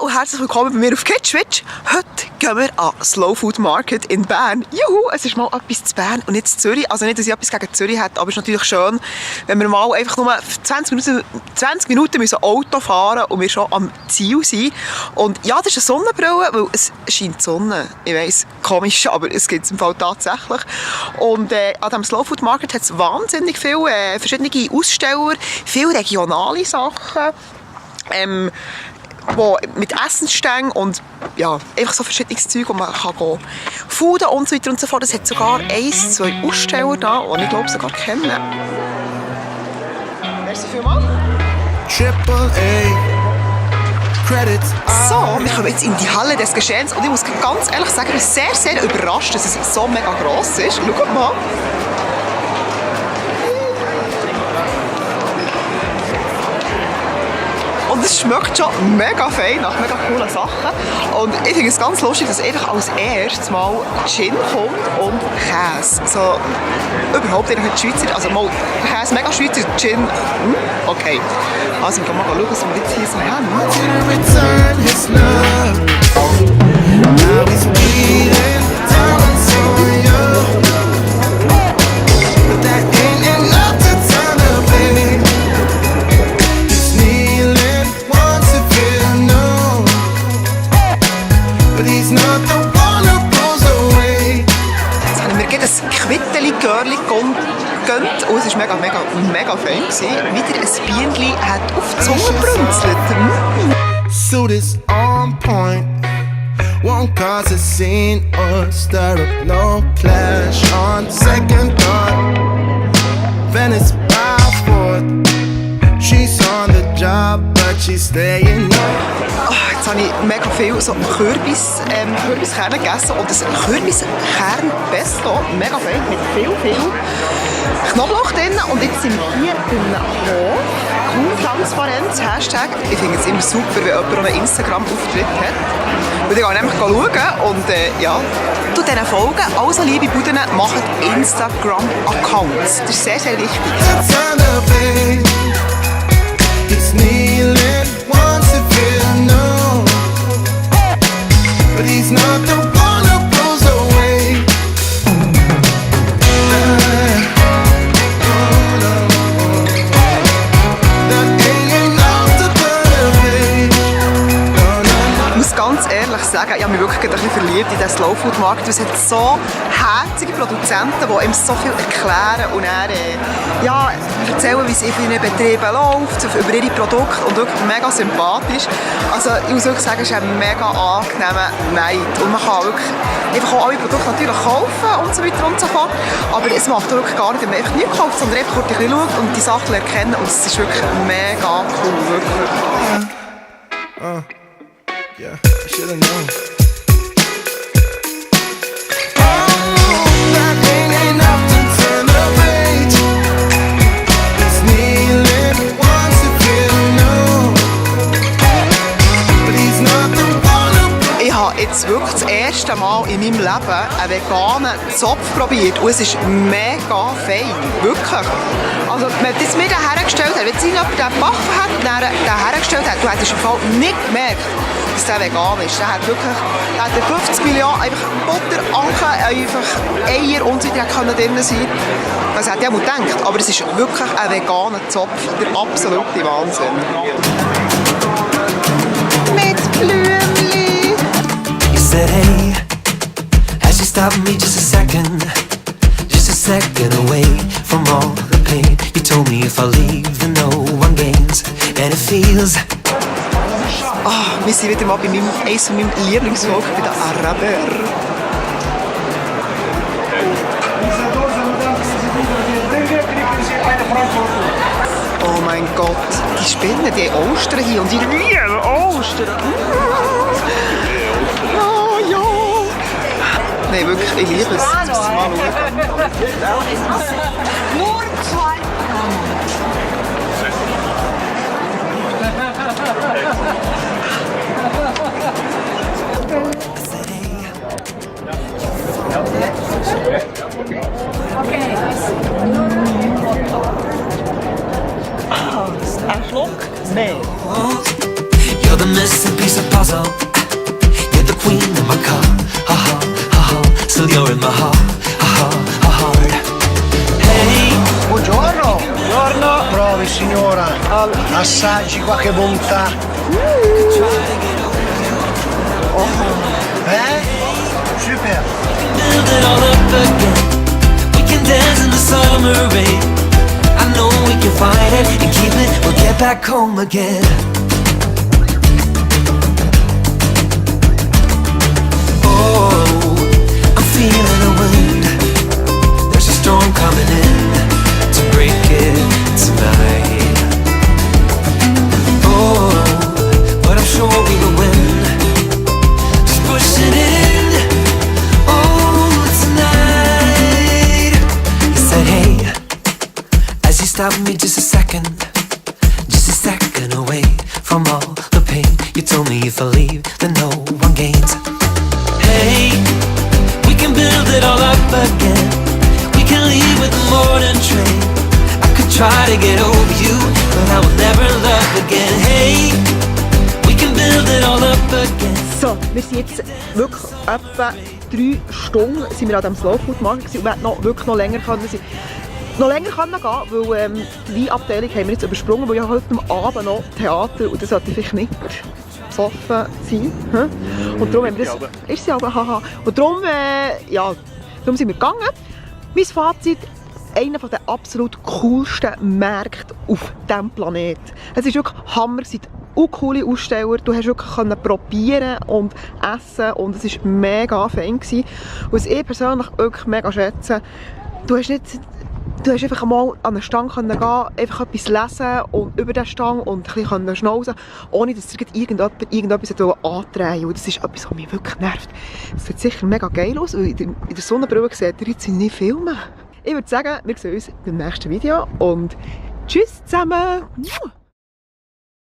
und herzlich willkommen bei mir auf Kitschwitsch. Heute gehen wir an Slow Food Market in Bern. Juhu, es ist mal etwas zu Bern und nicht zu Zürich. Also nicht, dass ich etwas gegen Zürich hätte, aber es ist natürlich schön, wenn wir mal einfach nur 20 Minuten müssen Auto fahren und wir schon am Ziel sind. Und ja, das ist eine Sonnenbrille, weil es scheint die Sonne. Ich weiss, komisch, aber es gibt es im Fall tatsächlich. Und an diesem Slow Food Market hat es wahnsinnig viele verschiedene Aussteller, viele regionale Sachen. Wo mit Essensständen und ja, einfach so verschiedenes Zeug, wo man kann gehen. Food und so weiter und so fort. Es hat sogar 1, 2 Aussteller da, die ich glaube sogar kenne. Merci vielmals. So, wir kommen jetzt in die Halle des Geschehens und ich muss ganz ehrlich sagen, ich bin sehr, sehr überrascht, dass es so mega gross ist. Schaut mal. Und es schmeckt schon mega fein, nach mega coolen Sachen. Und ich finde es ganz lustig, dass einfach als erstes mal Gin kommt und Käse. So, überhaupt nicht Schweizer, also mal Käse, mega Schweizer, Gin, okay. Also wir gehen mal schauen, was wir jetzt hier so haben. Und es war mega fein. Wieder ein Bienchen hat auf die Zunge gebrunzelt. Suit is on point. Won't cause a scene or stir up no clash on second thought. Venice by fourth. She's on the job, but she's staying up. Jetzt habe ich mega viel so Kürbiskerne gegessen und das Kürbiskernpesto, mega fein, mit viel Knoblauch drin. Und jetzt sind wir hier im Hof. Kuhtransparenz, Hashtag. Ich finde es immer super, wenn jemand einen Instagram-Auftritt hat. Und ich gehe nämlich schauen und ja, zu diesen Folgen. Also liebe Buden, macht Instagram-Accounts. Das ist sehr, sehr wichtig. But he's not the one who pulls away. That ain't off the page. Ich muss ganz ehrlich sagen, ich habe mich wirklich ein bisschen verliebt in diesen Slow Food Markt. Es hat so herzige Produzenten, die einem so viel erklären und dann, ja, erzählen, wie es in ihren Betrieben läuft, über ihre Produkte und wirklich mega sympathisch. Also ich muss wirklich sagen, es ist ein mega angenehmer Neid. Und man kann wirklich einfach auch alle Produkte natürlich kaufen und so weiter und so fort. Aber es macht wirklich gar nicht, wenn man einfach nichts kauft, sondern einfach kurz ein bisschen schaut und die Sachen erkennen. Und es ist wirklich mega cool, wirklich. Yeah, I should've known. Jetzt wirklich das erste Mal in meinem Leben einen veganen Zopf probiert und es ist mega fein, wirklich. Also wenn das mir hergestellt hat, wenn es jemand den Backen hat und den hergestellt hat, du hättest im Fall nicht gemerkt, dass der vegan ist. Der hat wirklich, 50 Millionen einfach Butter, Anken, einfach Eier und so weiter drin sein. Das hätte ich auch gedacht, aber es ist wirklich ein veganer Zopf, der absolute Wahnsinn. Mit Blümchen. Said hey, as she stopped me just a second away from all the pain. You told me if I leave then no one gains, and it feels. Wir sind wieder mal bei eines von meinem Lieblingsvolk, bei den Araber. Oh mein Gott, die Spinnen, die Ostern hier und die lieben Ostern. Nein, wirklich, ich liebe es. Jetzt müssen wir mal schauen. Nur 2 Okay. Ein Schluck mehr. You're the missing piece of puzzle. You're the queen of my car, ha ha, ha ha. Still you're in my heart, ha ha, ha heart. Hey, Buongiorno! Buongiorno! Provi signora, assaggi qualche bontà. Super! build it all up again. We can dance in the summer rain. I know we can fight it and keep it. We'll get back home again. Oh, I'm feeling the wind. There's a storm coming in to break it tonight. Oh, but I'm sure we will win. Just pushing it in. Oh, tonight. You said, hey, as you stopped me just a second away from all the pain. You told me if I leave, then no one gains. Hey, we can build it all up again. We can leave with the morning train. I could try to get over you, but I will never love again. Hey, we can build it all up again. So, wir sind jetzt wirklich etwa 3 Stunden sind wir an diesem Slow Food Markt gewesen und wir hätten wirklich noch länger können sein. Noch länger können gehen, weil die Weinabteilung haben wir jetzt übersprungen, weil ja heute Abend noch Theater und das sollte vielleicht nicht besoffen sein. Und darum haben wir das... Ist sie aber, haha. Und darum, darum sind wir gegangen. Mein Fazit, einer der absolut coolsten Märkte auf diesem Planeten. Es ist wirklich Hammer, es sind auch coole Aussteller. Du hast wirklich probieren und essen und es war mega fein. Und was ich persönlich wirklich mega schätze, du hast einfach mal an einen Stand gehen, einfach etwas lesen und über den Stand und ein bisschen schnauzen, ohne dass dir irgendetwas andrehen will. Das ist etwas, was mich wirklich nervt. Es sieht sicher mega geil aus und in der Sonnenbrille seht ihr jetzt nicht filmen. Ich würde sagen, wir sehen uns beim nächsten Video und tschüss zusammen!